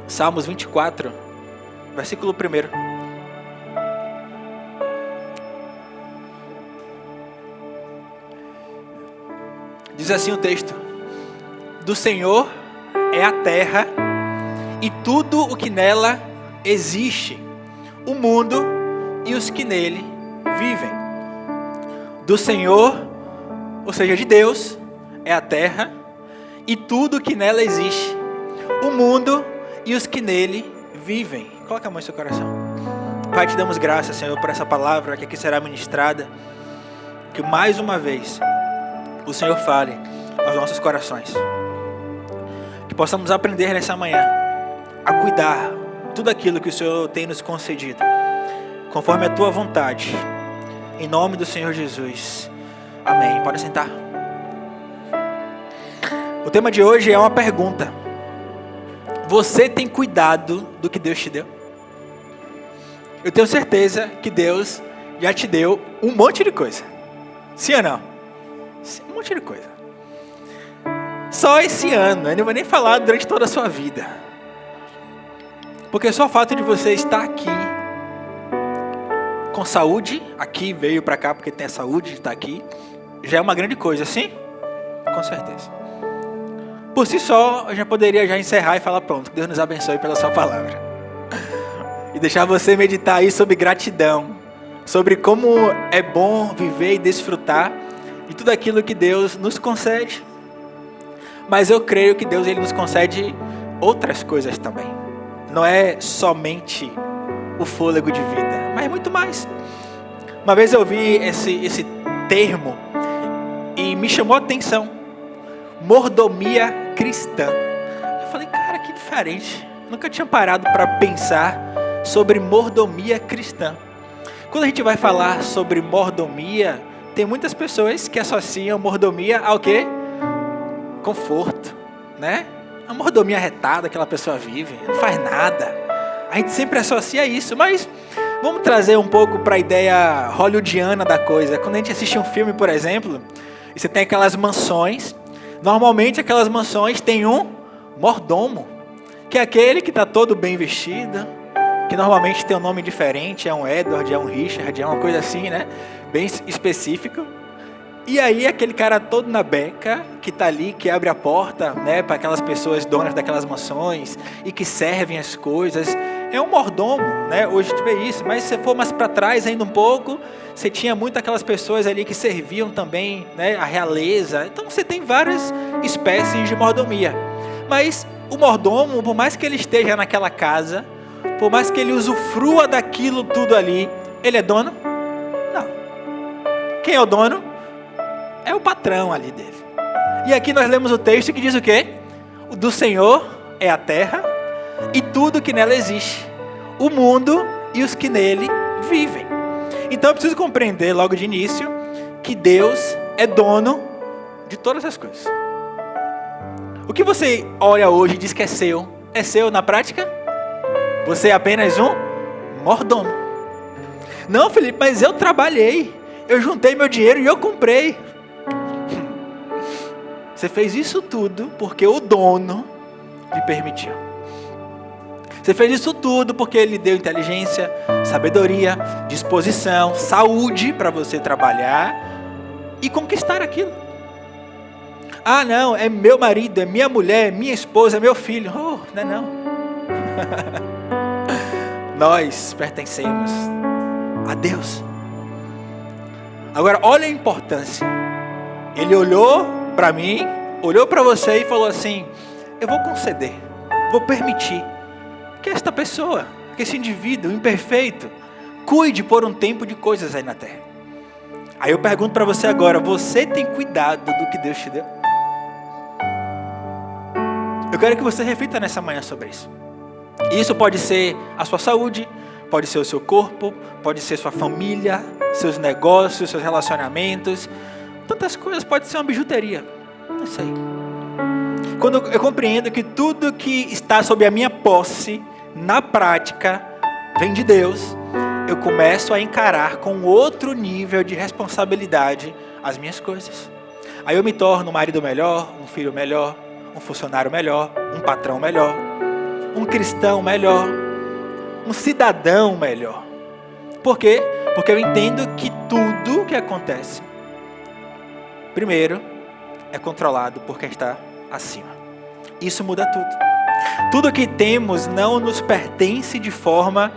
Salmos 24, versículo 1. Diz assim o texto: do Senhor é a terra e tudo o que nela existe, o mundo e os que nele vivem. Do Senhor, ou seja, de Deus, é a terra e tudo o que nela existe, o mundo e os que nele vivem. Coloca a mão em seu coração. Pai, te damos graças, Senhor, por essa palavra que aqui será ministrada. Que mais uma vez o Senhor fale aos nossos corações. Que possamos aprender nessa manhã a cuidar tudo aquilo que o Senhor tem nos concedido, conforme a tua vontade. Em nome do Senhor Jesus. Amém. Pode sentar. O tema de hoje é uma pergunta. Você tem cuidado do que Deus te deu? Eu tenho certeza que Deus já te deu um monte de coisa. Sim ou não? Sim, um monte de coisa. Só esse ano, eu não vou nem falar durante toda a sua vida. Porque só o fato de você estar aqui, com saúde, aqui veio para cá porque tem a saúde de estar aqui, já é uma grande coisa, sim? Com certeza. Por si só, eu já poderia já encerrar e falar, pronto, Deus nos abençoe pela sua palavra. E deixar você meditar aí sobre gratidão, sobre como é bom viver e desfrutar de tudo aquilo que Deus nos concede. Mas eu creio que Deus ele nos concede outras coisas também. Não é somente o fôlego de vida, mas muito mais. Uma vez eu vi esse termo e me chamou a atenção. Mordomia cristã. Eu falei, cara, que diferente. Nunca tinha parado para pensar sobre mordomia cristã. Quando a gente vai falar sobre mordomia, tem muitas pessoas que associam mordomia ao quê? Conforto, né? A mordomia retada que aquela pessoa vive, não faz nada. A gente sempre associa isso, mas vamos trazer um pouco para a ideia hollywoodiana da coisa. Quando a gente assiste um filme, por exemplo, e você tem aquelas mansões, normalmente aquelas mansões têm um mordomo, que é aquele que está todo bem vestido, que normalmente tem um nome diferente, é um Edward, é um Richard, é uma coisa assim, né? Bem específico. E aí aquele cara todo na beca, que está ali, que abre a porta, né, para aquelas pessoas donas daquelas mansões e que servem as coisas, é um mordomo, né? Hoje a gente vê isso, mas se você for mais para trás ainda um pouco, você tinha muito aquelas pessoas ali que serviam também, né, a realeza. Então você tem várias espécies de mordomia. Mas o mordomo, por mais que ele esteja naquela casa, por mais que ele usufrua daquilo tudo ali, ele é dono? Não. Quem é o dono? É o patrão ali dele. E aqui nós lemos o texto que diz o quê? O do Senhor é a terra e tudo que nela existe, o mundo e os que nele vivem. Então eu preciso compreender logo de início que Deus é dono de todas as coisas. O que você olha hoje e diz que é seu na prática? Você é apenas um mordomo. Não, Felipe, mas eu trabalhei, eu juntei meu dinheiro e eu comprei. Você fez isso tudo porque o dono lhe permitiu. Você fez isso tudo porque ele deu inteligência, sabedoria, disposição, saúde para você trabalhar e conquistar aquilo. Ah, não, é meu marido, é minha mulher, é minha esposa, é meu filho. Oh, não é não. Nós pertencemos a Deus. Agora, olha a importância. Ele olhou para mim, olhou para você e falou assim, eu vou conceder, vou permitir que esta pessoa, que esse indivíduo imperfeito, cuide por um tempo de coisas aí na terra. Aí eu pergunto para você agora, você tem cuidado do que Deus te deu? Eu quero que você reflita nessa manhã sobre isso. Isso pode ser a sua saúde, pode ser o seu corpo, pode ser sua família, seus negócios, seus relacionamentos, tantas coisas, pode ser uma bijuteria, não sei. Quando eu compreendo que tudo que está sob a minha posse, na prática, vem de Deus, eu começo a encarar com outro nível de responsabilidade as minhas coisas. Aí eu me torno um marido melhor, um filho melhor, um funcionário melhor, um patrão melhor, um cristão melhor, um cidadão melhor. Por quê? Porque eu entendo que tudo que acontece, primeiro, é controlado por quem está acima. Isso muda tudo. Tudo que temos não nos pertence de forma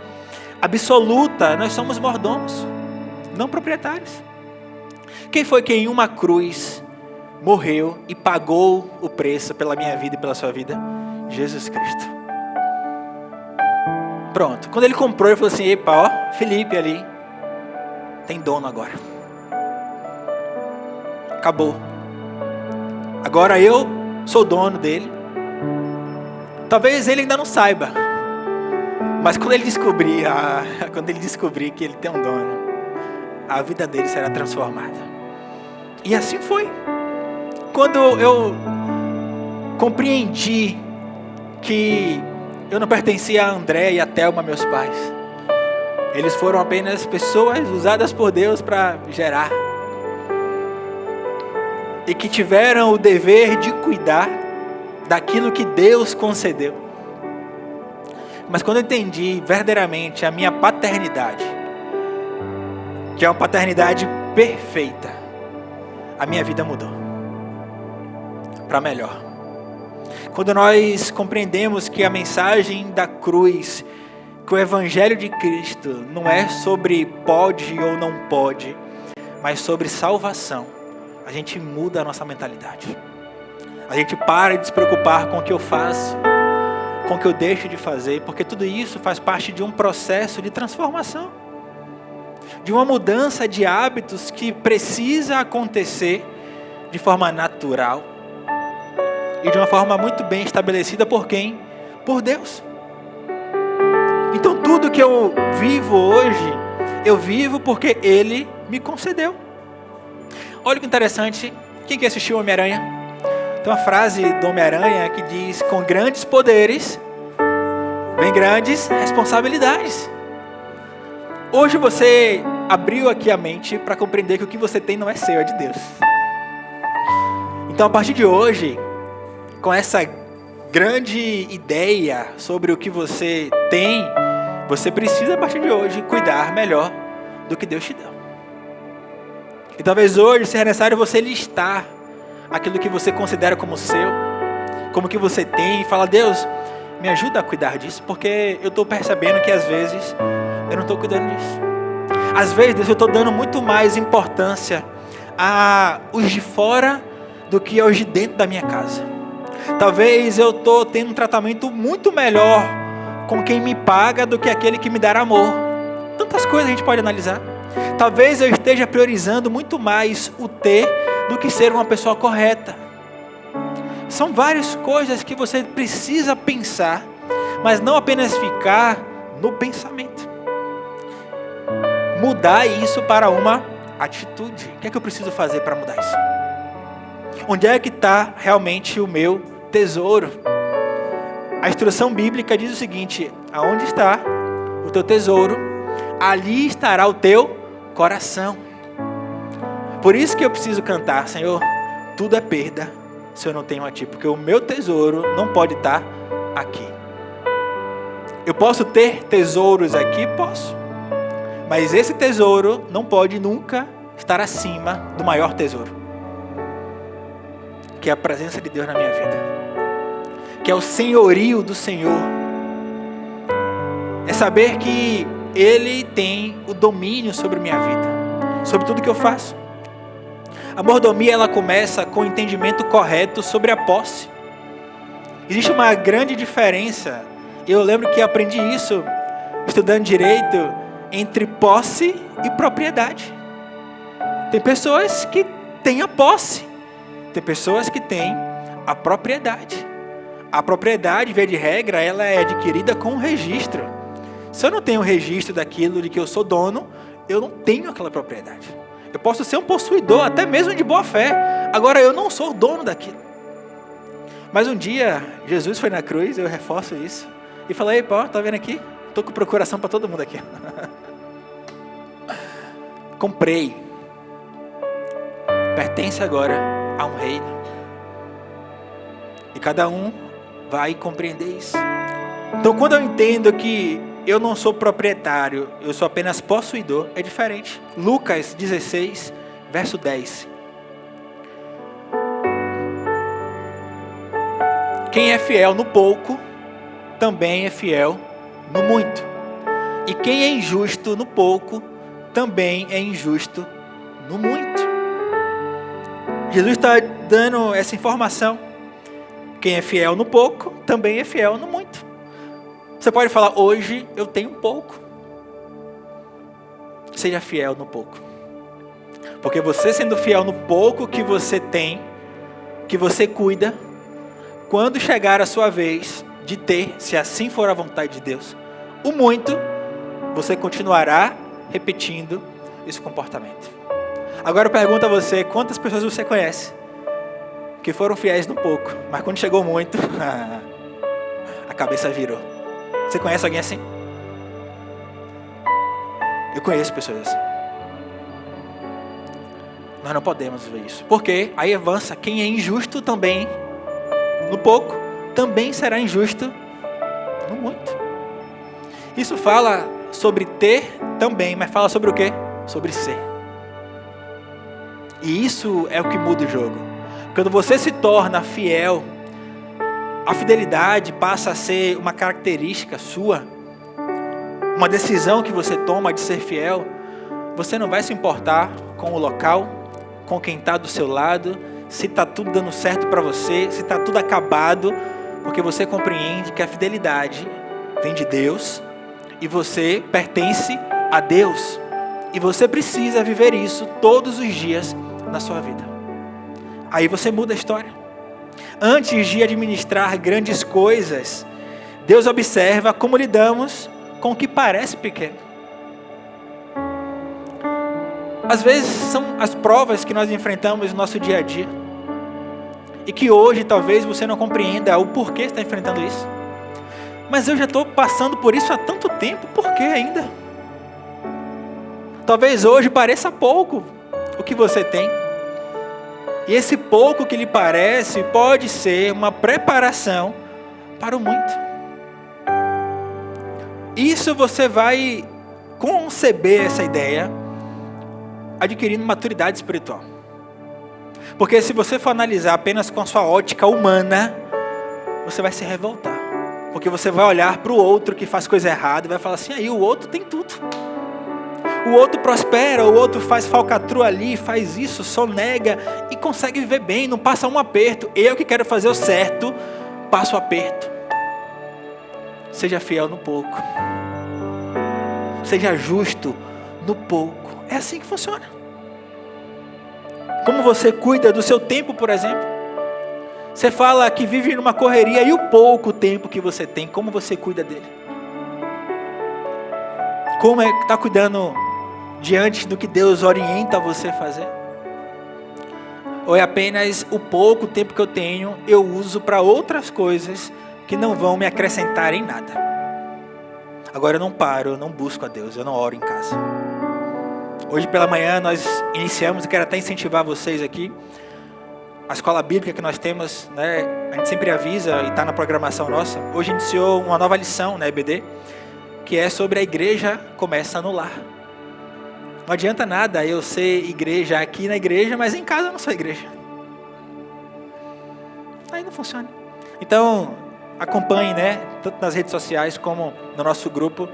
absoluta. Nós somos mordomos, não proprietários. Quem foi que em uma cruz morreu e pagou o preço pela minha vida e pela sua vida? Jesus Cristo. Pronto. Quando ele comprou, ele falou assim: epa, ó, Felipe ali tem dono agora. Acabou. Agora eu sou dono dele. Talvez ele ainda não saiba, mas quando ele descobrir que ele tem um dono, a vida dele será transformada. E assim foi. Quando eu compreendi que eu não pertencia a André e a Thelma, meus pais, eles foram apenas pessoas usadas por Deus para gerar, e que tiveram o dever de cuidar daquilo que Deus concedeu. Mas quando eu entendi verdadeiramente a minha paternidade, que é uma paternidade perfeita, a minha vida mudou para melhor. Quando nós compreendemos que a mensagem da cruz, que o Evangelho de Cristo não é sobre pode ou não pode, mas sobre salvação, a gente muda a nossa mentalidade. A gente para de se preocupar com o que eu faço, com o que eu deixo de fazer, porque tudo isso faz parte de um processo de transformação, de uma mudança de hábitos que precisa acontecer de forma natural e de uma forma muito bem estabelecida por quem? Por Deus. Então tudo que eu vivo hoje, eu vivo porque Ele me concedeu. Olha que interessante, quem que assistiu Homem-Aranha? Tem uma frase do Homem-Aranha que diz: com grandes poderes vem grandes responsabilidades. Hoje você abriu aqui a mente para compreender que o que você tem não é seu, é de Deus. Então a partir de hoje, com essa grande ideia sobre o que você tem, você precisa a partir de hoje cuidar melhor do que Deus te deu. E talvez hoje seja necessário você listar aquilo que você considera como seu, como que você tem, e falar: Deus, me ajuda a cuidar disso, porque eu estou percebendo que às vezes eu não estou cuidando disso. Às vezes, Deus, eu estou dando muito mais importância aos de fora do que aos de dentro da minha casa. Talvez eu estou tendo um tratamento muito melhor com quem me paga do que aquele que me dá amor. Tantas coisas a gente pode analisar. Talvez eu esteja priorizando muito mais o ter do que ser uma pessoa correta. São várias coisas que você precisa pensar, mas não apenas ficar no pensamento. Mudar isso para uma atitude. O que é que eu preciso fazer para mudar isso? Onde é que está realmente o meu tesouro? A instrução bíblica diz o seguinte: aonde está o teu tesouro, ali estará o teu coração. Por isso que eu preciso cantar: Senhor, tudo é perda se eu não tenho a Ti, porque o meu tesouro não pode estar aqui. Eu posso ter tesouros aqui? Posso. Mas esse tesouro não pode nunca estar acima do maior tesouro, que é a presença de Deus na minha vida, que é o senhorio do Senhor. É saber que Ele tem o domínio sobre minha vida, sobre tudo que eu faço. A mordomia, ela começa com o entendimento correto sobre a posse. Existe uma grande diferença, eu lembro que aprendi isso estudando direito, entre posse e propriedade. Tem pessoas que têm a posse, tem pessoas que têm a propriedade. A propriedade, via de regra, ela é adquirida com um registro. Se eu não tenho um registro daquilo de que eu sou dono, eu não tenho aquela propriedade. Eu posso ser um possuidor, até mesmo de boa fé. Agora, eu não sou o dono daquilo. Mas um dia, Jesus foi na cruz, eu reforço isso, e falei: ei, pô, tá vendo aqui? Estou com procuração para todo mundo aqui. Comprei. Pertence agora a um reino. E cada um vai compreender isso. Então, quando eu entendo que eu não sou proprietário, eu sou apenas possuidor, é diferente. Lucas 16, verso 10. Quem é fiel no pouco, também é fiel no muito. E quem é injusto no pouco, também é injusto no muito. Jesus está dando essa informação. Quem é fiel no pouco, também é fiel no muito. Você pode falar, hoje eu tenho pouco. Seja fiel no pouco. Porque você sendo fiel no pouco que você tem, que você cuida, quando chegar a sua vez de ter, se assim for a vontade de Deus, o muito, você continuará repetindo esse comportamento. Agora eu pergunto a você, quantas pessoas você conhece que foram fiéis no pouco, mas quando chegou muito, a cabeça virou. Você conhece alguém assim? Eu conheço pessoas assim. Nós não podemos ver isso. Porque aí avança, quem é injusto também, no pouco, também será injusto no muito. Isso fala sobre ter também, mas fala sobre o quê? Sobre ser. E isso é o que muda o jogo. Quando você se torna fiel, a fidelidade passa a ser uma característica sua, uma decisão que você toma de ser fiel. Você não vai se importar com o local, com quem está do seu lado, se está tudo dando certo para você, se está tudo acabado, porque você compreende que a fidelidade vem de Deus e você pertence a Deus. E você precisa viver isso todos os dias na sua vida. Aí você muda a história. Antes de administrar grandes coisas, Deus observa como lidamos com o que parece pequeno. Às vezes são as provas que nós enfrentamos no nosso dia a dia. E que hoje talvez você não compreenda o porquê está enfrentando isso. Mas eu já estou passando por isso há tanto tempo, por que ainda? Talvez hoje pareça pouco o que você tem. E esse pouco que lhe parece pode ser uma preparação para o muito. Isso você vai conceber essa ideia adquirindo maturidade espiritual. Porque se você for analisar apenas com a sua ótica humana, você vai se revoltar. Porque você vai olhar para o outro que faz coisa errada e vai falar assim, aí o outro tem tudo. O outro prospera, o outro faz falcatrua ali, faz isso, sonega e consegue viver bem, não passa um aperto. Eu que quero fazer o certo, passo o aperto. Seja fiel no pouco. Seja justo no pouco. É assim que funciona. Como você cuida do seu tempo, por exemplo. Você fala que vive numa correria e o pouco tempo que você tem, como você cuida dele? Como é que está cuidando diante do que Deus orienta você a fazer? Ou é apenas o pouco tempo que eu tenho, eu uso para outras coisas que não vão me acrescentar em nada? Agora eu não paro, eu não busco a Deus, eu não oro em casa. Hoje pela manhã nós iniciamos, eu quero até incentivar vocês aqui, a escola bíblica que nós temos, né, a gente sempre avisa e está na programação nossa. Hoje iniciou uma nova lição na EBD, que é sobre a igreja começa no lar. Não adianta nada eu ser igreja aqui na igreja, mas em casa eu não sou igreja. Aí não funciona. Então, acompanhe, né, tanto nas redes sociais como no nosso grupo,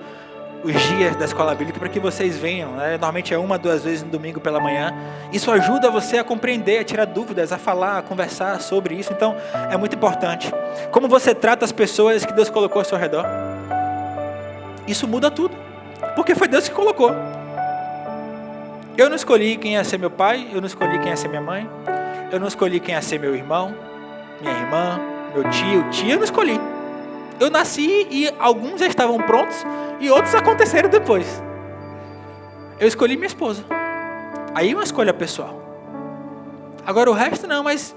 os dias da escola bíblica, para que vocês venham, né? Normalmente é 1 a 2 vezes no domingo pela manhã. Isso ajuda você a compreender, a tirar dúvidas, a falar, a conversar sobre isso. Então, é muito importante. Como você trata as pessoas que Deus colocou ao seu redor. Isso muda tudo. Porque foi Deus que colocou. Eu não escolhi quem ia ser meu pai, eu não escolhi quem ia ser minha mãe, eu não escolhi quem ia ser meu irmão, minha irmã, meu tio, tia, eu não escolhi. Eu nasci e alguns já estavam prontos e outros aconteceram depois. Eu escolhi minha esposa. Aí uma escolha pessoal. Agora o resto não, mas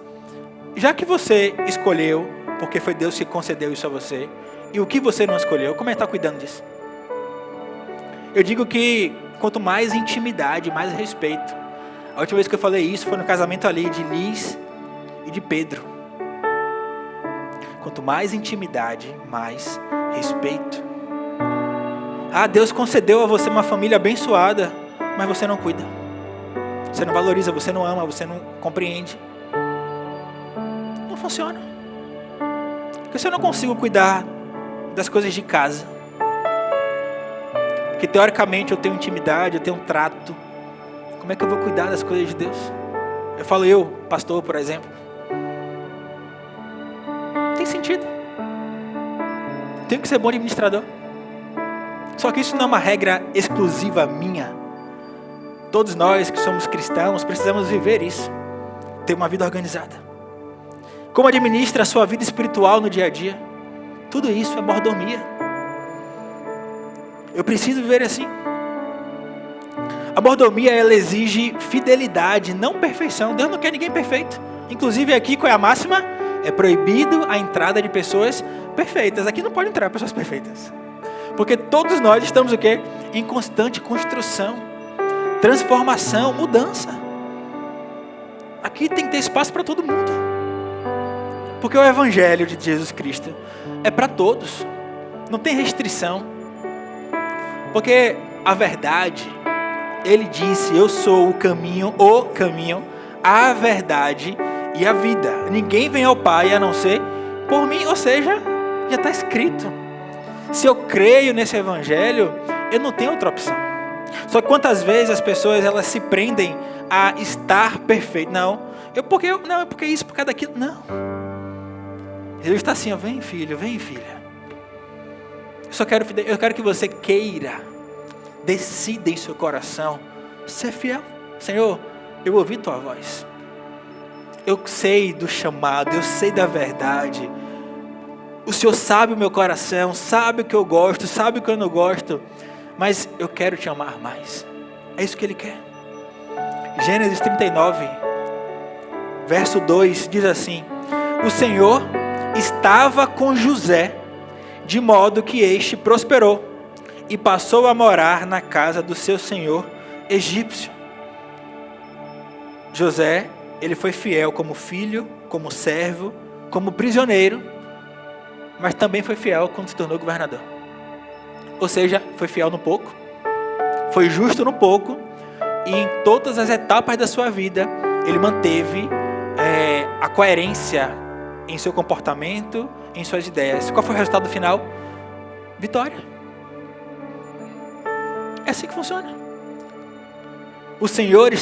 já que você escolheu, porque foi Deus que concedeu isso a você, e o que você não escolheu, como é que está cuidando disso? Eu digo que quanto mais intimidade, mais respeito. A última vez que eu falei isso foi no casamento ali de Liz e de Pedro. Quanto mais intimidade, mais respeito. Ah, Deus concedeu a você uma família abençoada, mas você não cuida. Você não valoriza, você não ama, você não compreende. Não funciona. Porque se eu não consigo cuidar das coisas de casa, que teoricamente eu tenho intimidade, eu tenho um trato, como é que eu vou cuidar das coisas de Deus? Eu falo pastor, por exemplo. Não tem sentido. Tenho que ser bom administrador. Só que isso não é uma regra exclusiva minha. Todos nós que somos cristãos precisamos viver isso. Ter uma vida organizada. Como administra a sua vida espiritual no dia a dia? Tudo isso é mordomia. Eu preciso viver assim. A mordomia, ela exige fidelidade, não perfeição. Deus não quer ninguém perfeito. Inclusive aqui, qual é a máxima? É proibido a entrada de pessoas perfeitas. Aqui não pode entrar pessoas perfeitas. Porque todos nós estamos o quê? Em constante construção, transformação, mudança. Aqui tem que ter espaço para todo mundo. Porque o Evangelho de Jesus Cristo é para todos. Não tem restrição. Porque a verdade, Ele disse, eu sou o caminho, a verdade e a vida. Ninguém vem ao Pai a não ser por mim. Ou seja, já está escrito. Se eu creio nesse Evangelho, eu não tenho outra opção. Só que quantas vezes as pessoas elas se prendem a estar perfeito. Não, é porque isso, por causa daquilo. Não. Deus está assim, vem filho, vem filha. Eu quero que você queira, decida em seu coração, ser fiel. Senhor, eu ouvi tua voz. Eu sei do chamado, eu sei da verdade. O Senhor sabe o meu coração, sabe o que eu gosto, sabe o que eu não gosto. Mas eu quero te amar mais. É isso que Ele quer. Gênesis 39, verso 2, diz assim: o Senhor estava com José, de modo que este prosperou, e passou a morar na casa do seu senhor egípcio. José, ele foi fiel como filho, como servo, como prisioneiro, mas também foi fiel quando se tornou governador. Ou seja, foi fiel no pouco, foi justo no pouco, e em todas as etapas da sua vida, ele manteve a coerência em seu comportamento, em suas ideias. Qual foi o resultado final? Vitória. É assim que funciona. O Senhor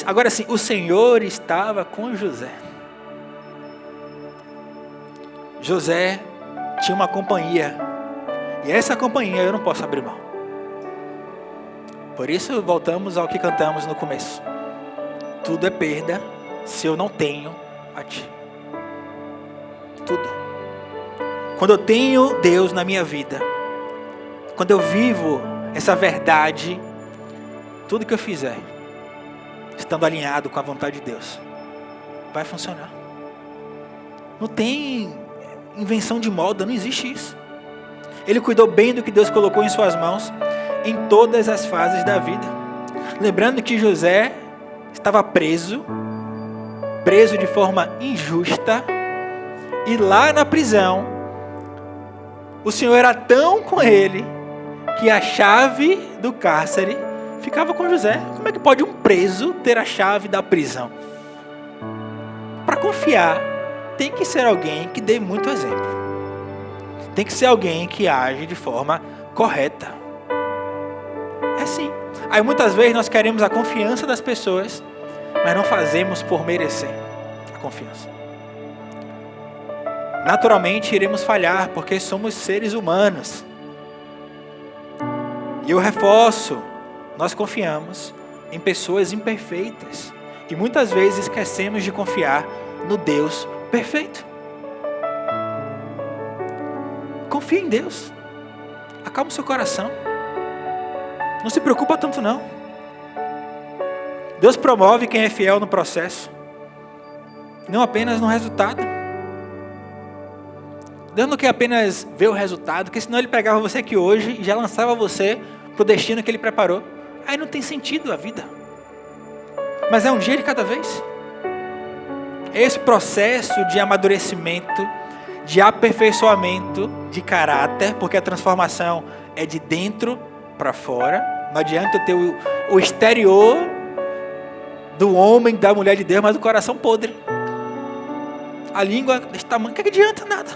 estava com José. José tinha uma companhia, e essa companhia eu não posso abrir mão. Por isso voltamos ao que cantamos no começo. Tudo é perda se eu não tenho a Ti. Tudo. Quando eu tenho Deus na minha vida, quando eu vivo essa verdade, tudo que eu fizer, estando alinhado com a vontade de Deus, vai funcionar. Não tem invenção de moda, não existe isso. Ele cuidou bem do que Deus colocou em suas mãos, em todas as fases da vida. Lembrando que José estava preso de forma injusta, e lá na prisão, o Senhor era tão com ele, que a chave do cárcere ficava com José. Como é que pode um preso ter a chave da prisão? Para confiar, tem que ser alguém que dê muito exemplo. Tem que ser alguém que age de forma correta. É assim. Aí muitas vezes nós queremos a confiança das pessoas, mas não fazemos por merecer a confiança. Naturalmente iremos falhar, porque somos seres humanos. E eu reforço, nós confiamos em pessoas imperfeitas. E muitas vezes esquecemos de confiar no Deus perfeito. Confie em Deus. Acalma o seu coração. Não se preocupa tanto não. Deus promove quem é fiel no processo, não apenas no resultado. Deus não quer apenas ver o resultado, porque senão Ele pegava você aqui hoje e já lançava você para o destino que Ele preparou. Aí não tem sentido a vida. Mas é um dia de cada vez. Esse processo de amadurecimento, de aperfeiçoamento de caráter, porque a transformação é de dentro para fora. Não adianta eu ter o exterior do homem, da mulher de Deus, mas o coração podre. A língua desse tamanho, que adianta nada.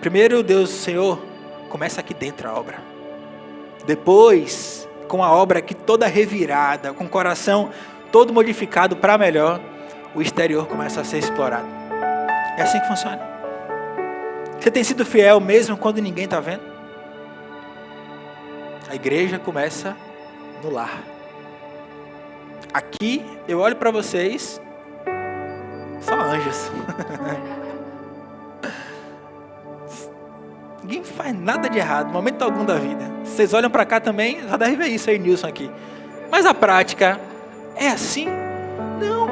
Primeiro, Deus, Senhor, começa aqui dentro a obra. Depois, com a obra aqui toda revirada, com o coração todo modificado para melhor, o exterior começa a ser explorado. É assim que funciona. Você tem sido fiel mesmo quando ninguém está vendo? A igreja começa no lar. Aqui eu olho para vocês, só anjos. Ninguém faz nada de errado, momento algum da vida. Vocês olham para cá também, já deve ver isso aí, Nilson aqui. Mas a prática é assim? Não.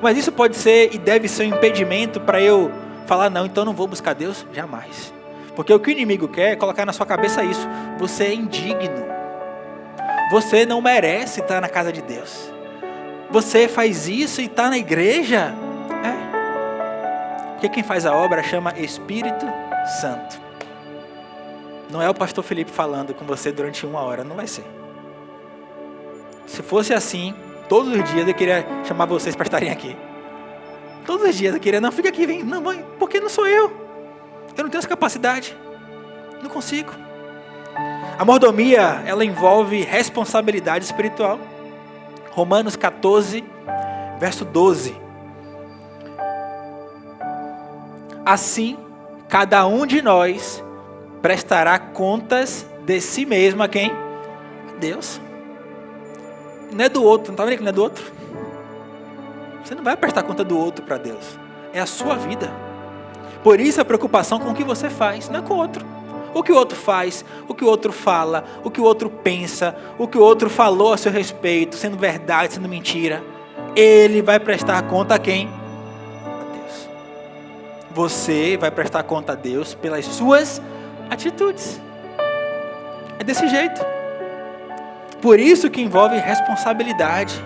Mas isso pode ser e deve ser um impedimento para eu falar, não, então não vou buscar Deus? Jamais. Porque o que o inimigo quer é colocar na sua cabeça isso. Você é indigno. Você não merece estar na casa de Deus. Você faz isso e está na igreja? Porque quem faz a obra chama Espírito Santo. Não é o pastor Felipe falando com você durante 1 hora, não vai ser. Se fosse assim, todos os dias eu queria chamar vocês para estarem aqui. Todos os dias eu queria, não, fica aqui, vem. Não, mãe, porque não sou eu. Eu não tenho essa capacidade. Não consigo. A mordomia, ela envolve responsabilidade espiritual. Romanos 14, verso 12. Assim, cada um de nós prestará contas de si mesmo a quem? A Deus. Não é do outro, não está vendo que não é do outro? Você não vai prestar conta do outro para Deus. É a sua vida. Por isso a preocupação com o que você faz, não é com o outro. O que o outro faz, o que o outro fala, o que o outro pensa, o que o outro falou a seu respeito, sendo verdade, sendo mentira. Ele vai prestar conta a quem? A Deus. Você vai prestar conta a Deus pelas suas atitudes. É desse jeito. Por isso que envolve responsabilidade.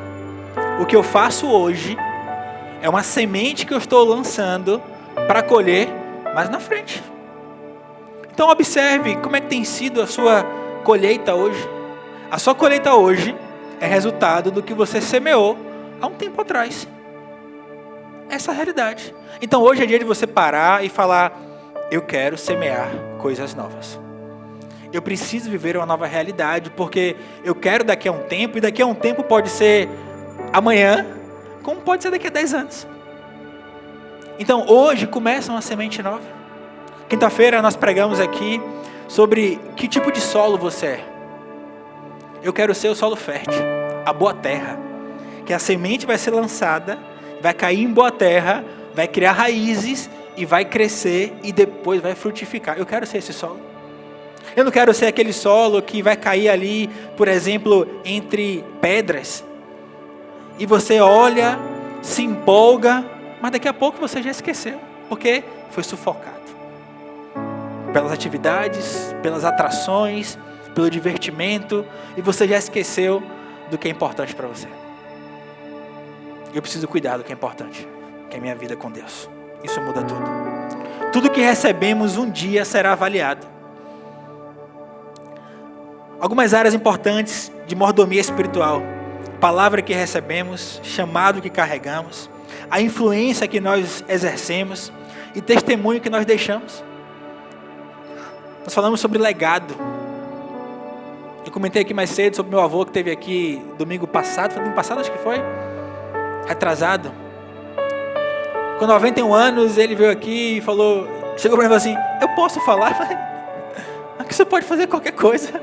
O que eu faço hoje é uma semente que eu estou lançando para colher mais na frente. Então observe como é que tem sido a sua colheita hoje. A sua colheita hoje é resultado do que você semeou há um tempo atrás. Essa é a realidade. Então hoje é dia de você parar e falar, eu quero semear coisas novas. Eu preciso viver uma nova realidade, porque eu quero daqui a um tempo, e daqui a um tempo pode ser amanhã, como pode ser daqui a 10 anos. Então hoje começa uma semente nova. Quinta-feira nós pregamos aqui sobre que tipo de solo você é. Eu quero ser o solo fértil, a boa terra. Que a semente vai ser lançada, vai cair em boa terra, vai criar raízes e vai crescer e depois vai frutificar. Eu quero ser esse solo. Eu não quero ser aquele solo que vai cair ali, por exemplo, entre pedras. E você olha, se empolga, mas daqui a pouco você já esqueceu, porque foi sufocado. Pelas atividades, pelas atrações, pelo divertimento, e você já esqueceu do que é importante para você. Eu preciso cuidar do que é importante, que é a minha vida com Deus. Isso muda tudo. Tudo que recebemos um dia será avaliado. Algumas áreas importantes de mordomia espiritual: palavra que recebemos, chamado que carregamos, a influência que nós exercemos e testemunho que nós deixamos. Nós falamos sobre legado. Eu comentei aqui mais cedo sobre meu avô que esteve aqui domingo passado. Foi domingo passado, acho que foi. Retrasado. Com 91 anos, ele veio aqui e falou, chegou para mim e falou assim, eu posso falar? Eu falei, aqui você pode fazer qualquer coisa.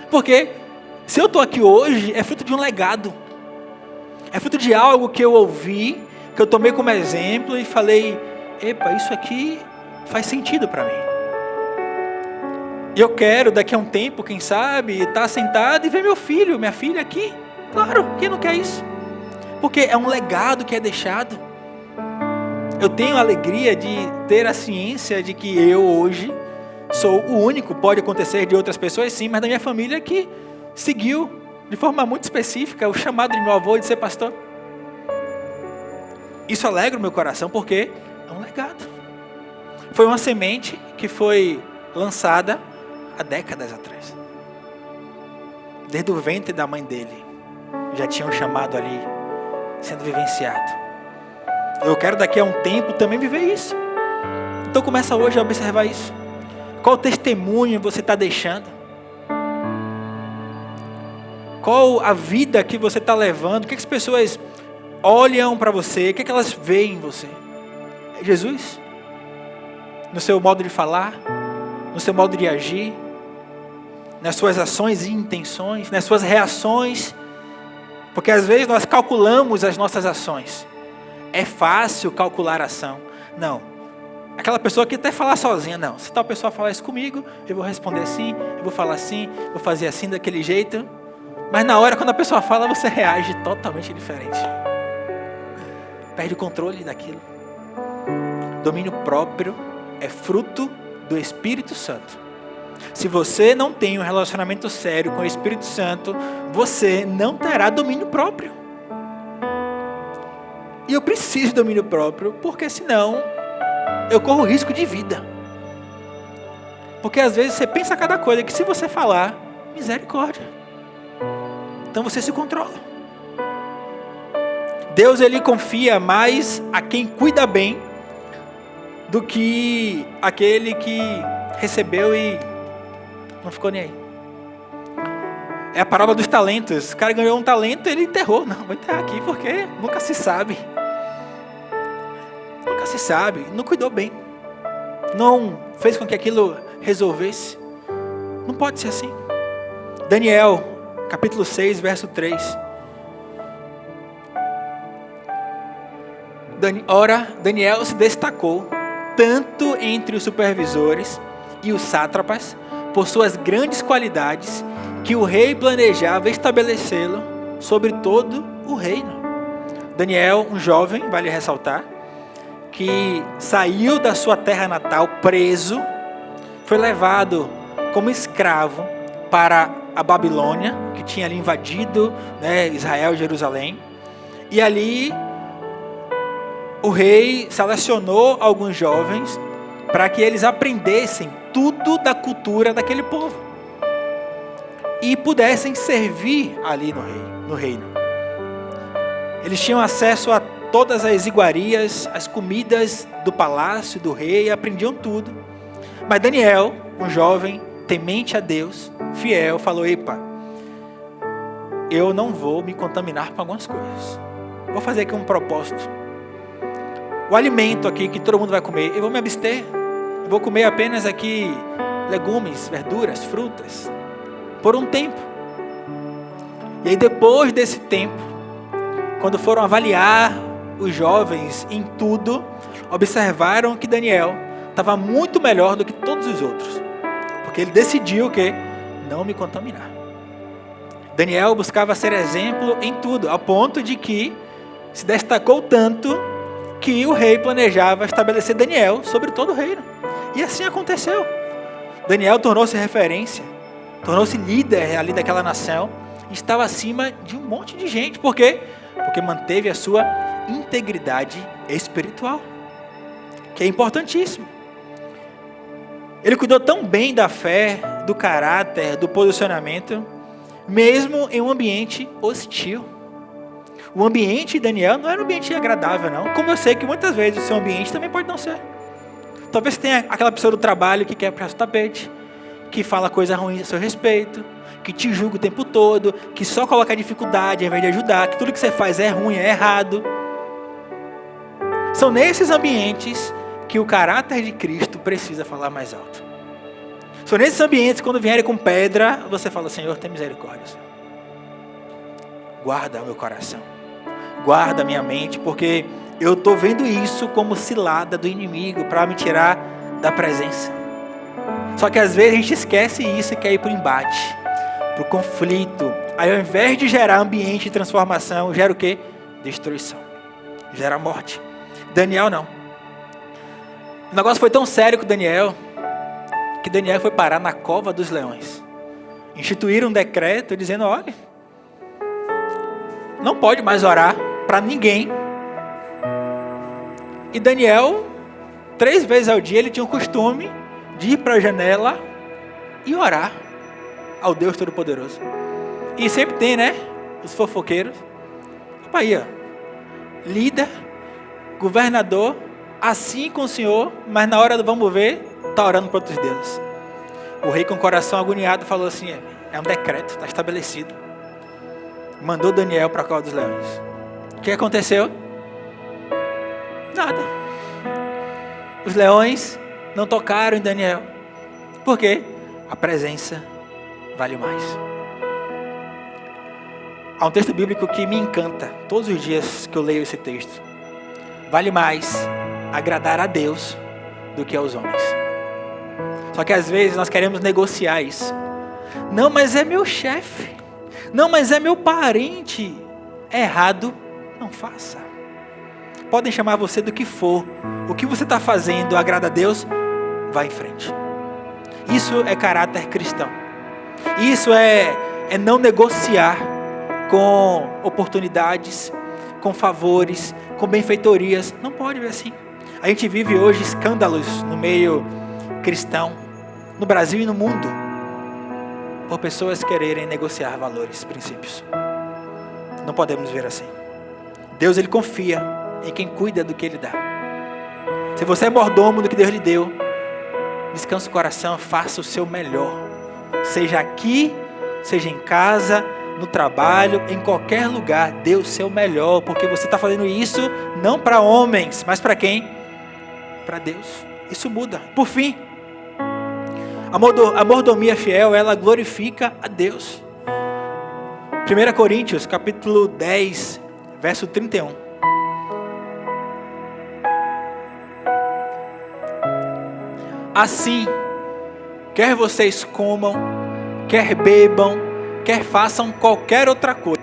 Porque se eu estou aqui hoje, é fruto de um legado. É fruto de algo que eu ouvi, que eu tomei como exemplo e falei, epa, isso aqui faz sentido para mim. E eu quero, daqui a um tempo, quem sabe, estar sentado e ver meu filho, minha filha aqui. Claro, quem não quer isso? Porque é um legado que é deixado. Eu tenho a alegria de ter a ciência de que eu hoje sou o único, pode acontecer de outras pessoas sim, mas da minha família que seguiu de forma muito específica o chamado de meu avô de ser pastor. Isso alegra o meu coração porque É um legado. Foi uma semente que foi lançada há décadas atrás. Desde o ventre da mãe dele, já tinha um chamado ali, sendo vivenciado. Eu quero daqui a um tempo também viver isso. Então começa hoje a observar isso. Qual testemunho você está deixando? Qual a vida que você está levando? O que as pessoas olham para você? O que elas veem em você? É Jesus? No seu modo de falar? No seu modo de agir? Nas suas ações e intenções? Nas suas reações? Porque às vezes nós calculamos as nossas ações. É fácil calcular a ação. Não. Aquela pessoa que até falar sozinha, não. Se tal pessoa falar isso comigo, eu vou responder assim, eu vou falar assim, vou fazer assim, daquele jeito. Mas na hora, quando a pessoa fala, você reage totalmente diferente. Perde o controle daquilo. Domínio próprio é fruto do Espírito Santo. Se você não tem um relacionamento sério com o Espírito Santo, você não terá domínio próprio. E eu preciso de domínio próprio, porque senão eu corro risco de vida. Porque às vezes você pensa cada coisa que se você falar, misericórdia. Então você se controla. Deus, ele confia mais a quem cuida bem do que aquele que recebeu e não ficou nem aí. É a parábola dos talentos. O cara ganhou um talento e ele enterrou. Não, vou enterrar aqui porque nunca se sabe. Nunca se sabe. Não cuidou bem. Não fez com que aquilo resolvesse. Não pode ser assim. Daniel, capítulo 6, verso 3. Ora, Daniel se destacou tanto entre os supervisores e os sátrapas por suas grandes qualidades que o rei planejava estabelecê-lo sobre todo o reino. Daniel, um jovem, vale ressaltar, que saiu da sua terra natal preso, foi levado como escravo para a Babilônia, que tinha ali invadido, Israel e Jerusalém. E ali o rei selecionou alguns jovens para que eles aprendessem tudo da cultura daquele povo e pudessem servir ali no reino. Eles tinham acesso a todas as iguarias, as comidas do palácio do rei, aprendiam tudo. Mas Daniel, um jovem temente a Deus, fiel, falou: epa, eu não vou me contaminar com algumas coisas. Vou fazer aqui um propósito. O alimento aqui que todo mundo vai comer, eu vou me abster. Eu vou comer apenas aqui legumes, verduras, frutas, por um tempo. E aí depois desse tempo, quando foram avaliar os jovens em tudo, observaram que Daniel estava muito melhor do que todos os outros. Porque ele decidiu que não me contaminar. Daniel buscava ser exemplo em tudo, ao ponto de que se destacou tanto que o rei planejava estabelecer Daniel sobre todo o reino. E assim aconteceu. Daniel tornou-se referência, tornou-se líder ali daquela nação, e estava acima de um monte de gente. Por quê? Porque manteve a sua integridade espiritual, que é importantíssimo. Ele cuidou tão bem da fé, do caráter, do posicionamento, mesmo em um ambiente hostil. O ambiente de Daniel não era um ambiente agradável, não. Como eu sei que muitas vezes o seu ambiente também pode não ser. Talvez você tenha aquela pessoa do trabalho que quer puxar o tapete, que fala coisa ruim a seu respeito, que te julga o tempo todo, que só coloca dificuldade ao invés de ajudar, que tudo que você faz é ruim, é errado. São nesses ambientes que o caráter de Cristo precisa falar mais alto. São nesses ambientes que quando vierem com pedra, você fala: Senhor, tem misericórdia. Senhor. Guarda o meu coração. Guarda a minha mente, porque eu estou vendo isso como cilada do inimigo para me tirar da presença. Só que às vezes a gente esquece isso e quer ir para o embate, para o conflito. Aí ao invés de gerar ambiente de transformação, gera o quê? Destruição. Gera morte. Daniel não. O negócio foi tão sério com Daniel, que Daniel foi parar na cova dos leões. Instituíram um decreto dizendo: olha, não pode mais orar para ninguém. E Daniel 3 vezes ao dia ele tinha o costume de ir para a janela e orar ao Deus Todo-Poderoso. E sempre tem, né? Os fofoqueiros. Aí, ó. Líder, governador, assim com o Senhor, mas na hora do vamos ver, está orando para outros deuses. O rei com o coração agoniado falou assim, é um decreto, está estabelecido. Mandou Daniel para a cova dos leões. O que aconteceu? Nada. Os leões não tocaram em Daniel. Por quê? A presença vale mais. Há um texto bíblico que me encanta todos os dias que eu leio esse texto. Vale mais agradar a Deus do que aos homens. Só que às vezes nós queremos negociar isso. Não, mas é meu chefe. Não, mas é meu parente. É errado, não faça. Podem chamar você do que for. O que você está fazendo agrada a Deus, vá em frente. Isso é caráter cristão. Isso é não negociar com oportunidades, com favores, com benfeitorias. Não pode ver assim. A gente vive hoje escândalos no meio cristão, no Brasil e no mundo, por pessoas quererem negociar valores, princípios. Não podemos ver assim. Deus, ele confia em quem cuida do que ele dá. Se você é mordomo do que Deus lhe deu, descanse o coração, faça o seu melhor. Seja aqui, seja em casa, no trabalho, em qualquer lugar, dê o seu melhor, porque você está fazendo isso não para homens, mas para quem? Para Deus. Isso muda. Por fim, a mordomia fiel, ela glorifica a Deus. 1 Coríntios, capítulo 10, verso 31. Assim, quer vocês comam, quer bebam, quer façam qualquer outra coisa,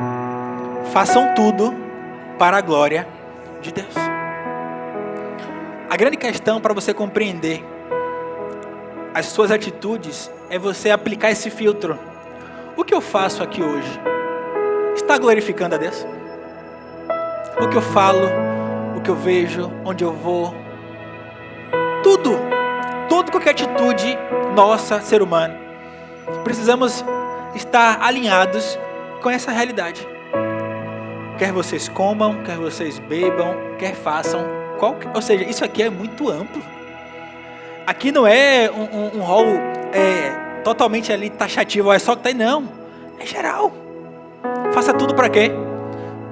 façam tudo para a glória de Deus. A grande questão para você compreender as suas atitudes é você aplicar esse filtro. O que eu faço aqui hoje está glorificando a Deus? O que eu falo, o que eu vejo, onde eu vou, toda qualquer atitude nossa, ser humano, precisamos estar alinhados com essa realidade. Quer vocês comam, quer vocês bebam, quer façam ou seja, isso aqui é muito amplo. Aqui não é um rol totalmente ali taxativo, é só que tem, não, é geral. Faça tudo para quê?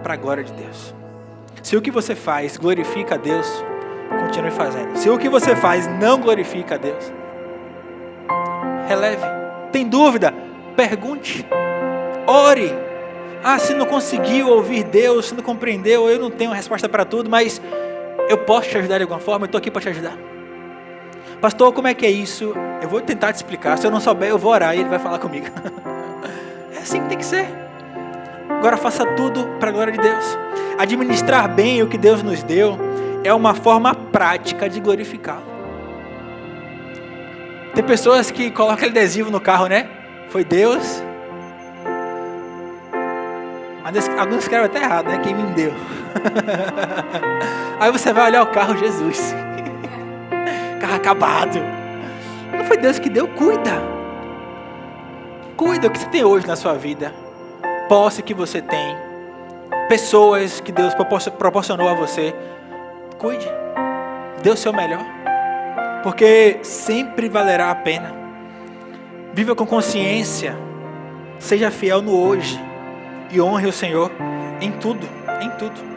Para a glória de Deus. Se o que você faz glorifica a Deus, continue fazendo. Se o que você faz não glorifica a Deus, releve. Tem dúvida? Pergunte. Ore. Se não conseguiu ouvir Deus, se não compreendeu, eu não tenho resposta para tudo, mas eu posso te ajudar de alguma forma, eu estou aqui para te ajudar. Pastor, como é que é isso? Eu vou tentar te explicar. Se eu não souber, eu vou orar e ele vai falar comigo. É assim que tem que ser. Agora faça tudo para a glória de Deus. Administrar bem o que Deus nos deu é uma forma prática de glorificá-lo. Tem pessoas que colocam aquele adesivo no carro, né? Foi Deus. Mas alguns escrevem até errado, né? Quem me deu. Aí você vai olhar o carro, Jesus. Carro acabado. Não foi Deus que deu? Cuida. Cuida o que você tem hoje na sua vida. Posse que você tem. Pessoas que Deus proporcionou a você. Cuide. Dê o seu melhor. Porque sempre valerá a pena. Viva com consciência. Seja fiel no hoje. E honre o Senhor em tudo. Em tudo.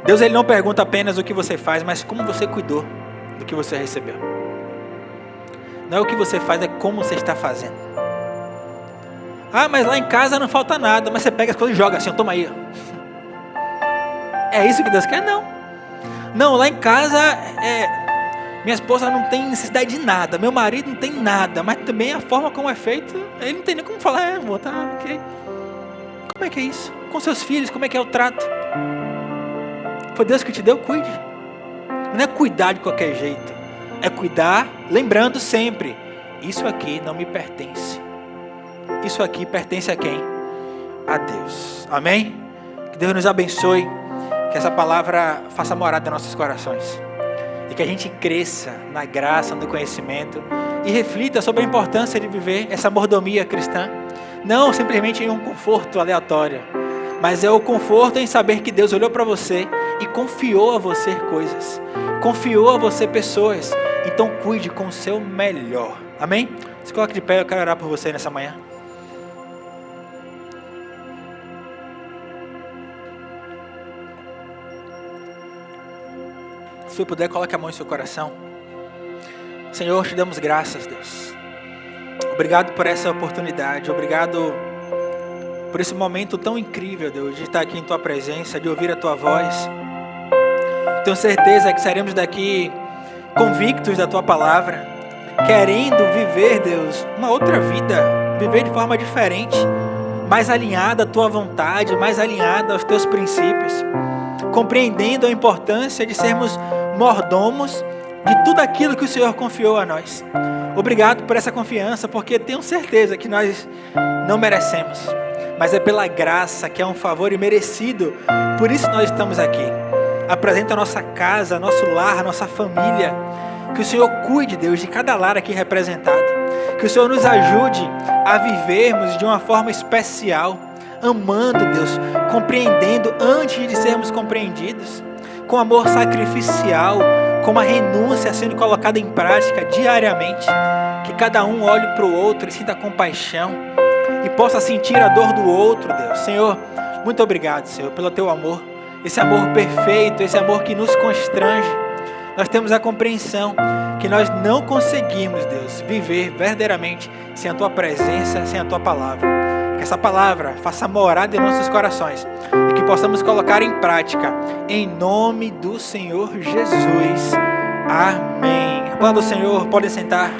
Deus, ele não pergunta apenas o que você faz, mas como você cuidou do que você recebeu. Não é o que você faz, é como você está fazendo. Mas lá em casa não falta nada, mas você pega as coisas e joga assim, toma aí. É isso que Deus quer? Não. Não, lá em casa, minha esposa não tem necessidade de nada, meu marido não tem nada, mas também a forma como é feito, ele não tem nem como falar, ok. Como é que é isso? Com seus filhos, como é que é o trato? Foi Deus que te deu, cuide. Não é cuidar de qualquer jeito. É cuidar, lembrando sempre, isso aqui não me pertence. Isso aqui pertence a quem? A Deus. Amém? Que Deus nos abençoe que essa palavra faça morada em nossos corações. E que a gente cresça na graça, no conhecimento e reflita sobre a importância de viver essa mordomia cristã. Não simplesmente em um conforto aleatório, mas é o conforto em saber que Deus olhou para você e confiou a você coisas. Confiou a você pessoas. Então cuide com o seu melhor. Amém? Se coloque de pé, eu quero orar por você nessa manhã. Se você puder, coloque a mão em seu coração. Senhor, te damos graças, Deus. Obrigado por essa oportunidade. Obrigado por esse momento tão incrível, Deus, de estar aqui em Tua presença, de ouvir a Tua voz. Tenho certeza que sairemos daqui convictos da Tua palavra, querendo viver, Deus, uma outra vida, viver de forma diferente, mais alinhada à Tua vontade, mais alinhada aos Teus princípios, compreendendo a importância de sermos mordomos de tudo aquilo que o Senhor confiou a nós. Obrigado por essa confiança, porque tenho certeza que nós não merecemos, mas é pela graça, que é um favor imerecido. Por isso nós estamos aqui. Apresenta a nossa casa, nosso lar, nossa família. Que o Senhor cuide, Deus, de cada lar aqui representado. Que o Senhor nos ajude a vivermos de uma forma especial, amando, Deus, compreendendo antes de sermos compreendidos, com amor sacrificial, com uma renúncia sendo colocada em prática diariamente. Que cada um olhe para o outro e sinta compaixão e possa sentir a dor do outro, Deus. Senhor, muito obrigado, Senhor, pelo Teu amor, esse amor perfeito, esse amor que nos constrange. Nós temos a compreensão que nós não conseguimos, Deus, viver verdadeiramente sem a Tua presença, sem a Tua palavra. Que essa palavra faça morada em nossos corações e que possamos colocar em prática, em nome do Senhor Jesus. Amém. Aplauda o Senhor, podem sentar.